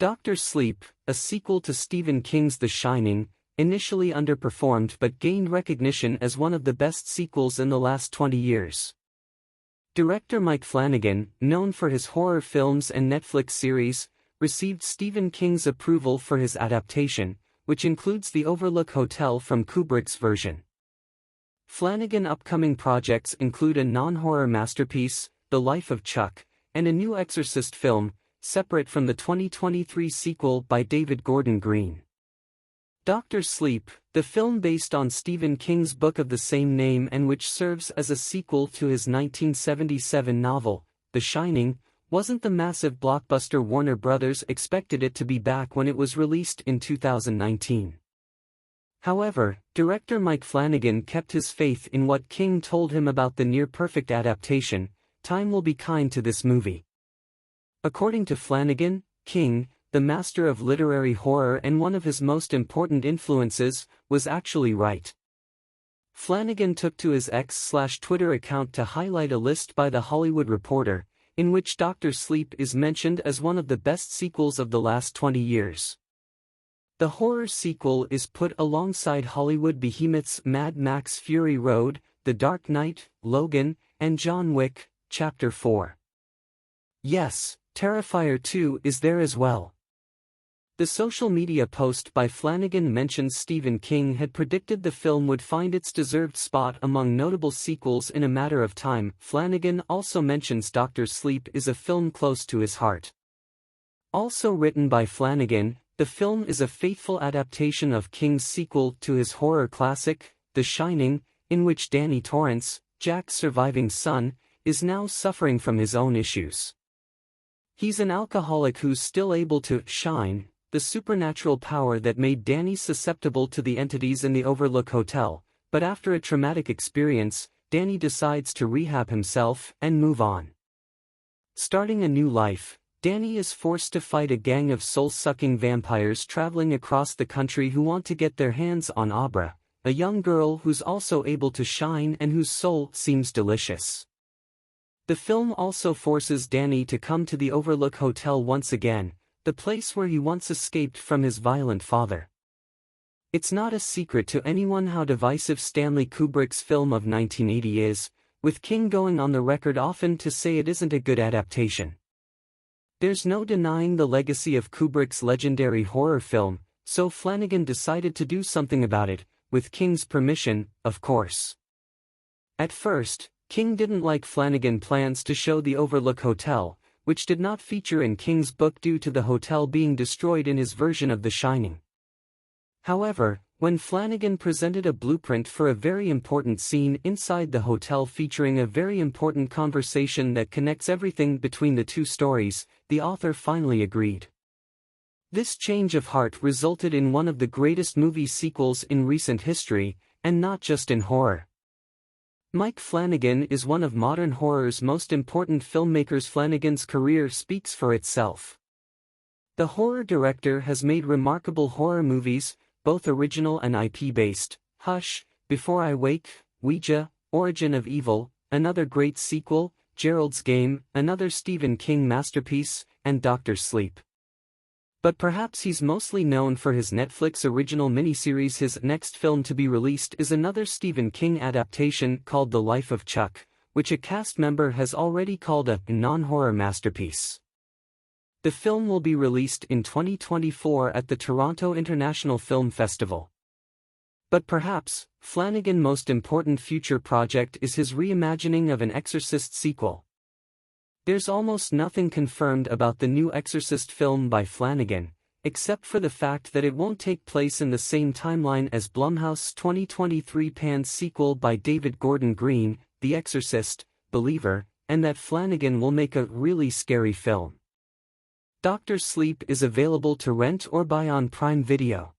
Dr. Sleep, a sequel to Stephen King's The Shining, initially underperformed but gained recognition as one of the best sequels in the last 20 years. Director Mike Flanagan, known for his horror films and Netflix series, received Stephen King's approval for his adaptation, which includes the Overlook Hotel from Kubrick's version. Flanagan's upcoming projects include a non-horror masterpiece, The Life of Chuck, and a new Exorcist film, separate from the 2023 sequel by David Gordon Green. Dr. Sleep, the film based on Stephen King's book of the same name and which serves as a sequel to his 1977 novel, The Shining, wasn't the massive blockbuster Warner Bros. Expected it to be back when it was released in 2019. However, director Mike Flanagan kept his faith in what King told him about the near-perfect adaptation. Time will be kind to this movie. According to Flanagan, King, the master of literary horror and one of his most important influences, was actually right. Flanagan took to his X/Twitter account to highlight a list by The Hollywood Reporter, in which Dr. Sleep is mentioned as one of the best sequels of the last 20 years. The horror sequel is put alongside Hollywood behemoths Mad Max Fury Road, The Dark Knight, Logan, and John Wick, Chapter 4. Yes, Terrifier 2 is there as well. The social media post by Flanagan mentions Stephen King had predicted the film would find its deserved spot among notable sequels in a matter of time. Flanagan also mentions Dr. Sleep is a film close to his heart. Also written by Flanagan, the film is a faithful adaptation of King's sequel to his horror classic, The Shining, in which Danny Torrance, Jack's surviving son, is now suffering from his own issues. He's an alcoholic who's still able to shine, the supernatural power that made Danny susceptible to the entities in the Overlook Hotel, but after a traumatic experience, Danny decides to rehab himself and move on. Starting a new life, Danny is forced to fight a gang of soul-sucking vampires traveling across the country who want to get their hands on Abra, a young girl who's also able to shine and whose soul seems delicious. The film also forces Danny to come to the Overlook Hotel once again, the place where he once escaped from his violent father. It's not a secret to anyone how divisive Stanley Kubrick's film of 1980 is, with King going on the record often to say it isn't a good adaptation. There's no denying the legacy of Kubrick's legendary horror film, so Flanagan decided to do something about it, with King's permission, of course. At first, King didn't like Flanagan's plans to show the Overlook Hotel, which did not feature in King's book due to the hotel being destroyed in his version of The Shining. However, when Flanagan presented a blueprint for a very important scene inside the hotel featuring a very important conversation that connects everything between the two stories, the author finally agreed. This change of heart resulted in one of the greatest movie sequels in recent history, and not just in horror. Mike Flanagan is one of modern horror's most important filmmakers. Flanagan's career speaks for itself. The horror director has made remarkable horror movies, both original and IP-based, Hush, Before I Wake, Ouija, Origin of Evil, another great sequel, Gerald's Game, another Stephen King masterpiece, and Dr. Sleep. But perhaps he's mostly known for his Netflix original miniseries. His next film to be released is another Stephen King adaptation called The Life of Chuck, which a cast member has already called a non-horror masterpiece. The film will be released in 2024 at the Toronto International Film Festival. But perhaps, Flanagan's most important future project is his reimagining of an Exorcist sequel. There's almost nothing confirmed about the new Exorcist film by Flanagan, except for the fact that it won't take place in the same timeline as Blumhouse's 2023 panned sequel by David Gordon Green, The Exorcist, Believer, and that Flanagan will make a really scary film. Dr. Sleep is available to rent or buy on Prime Video.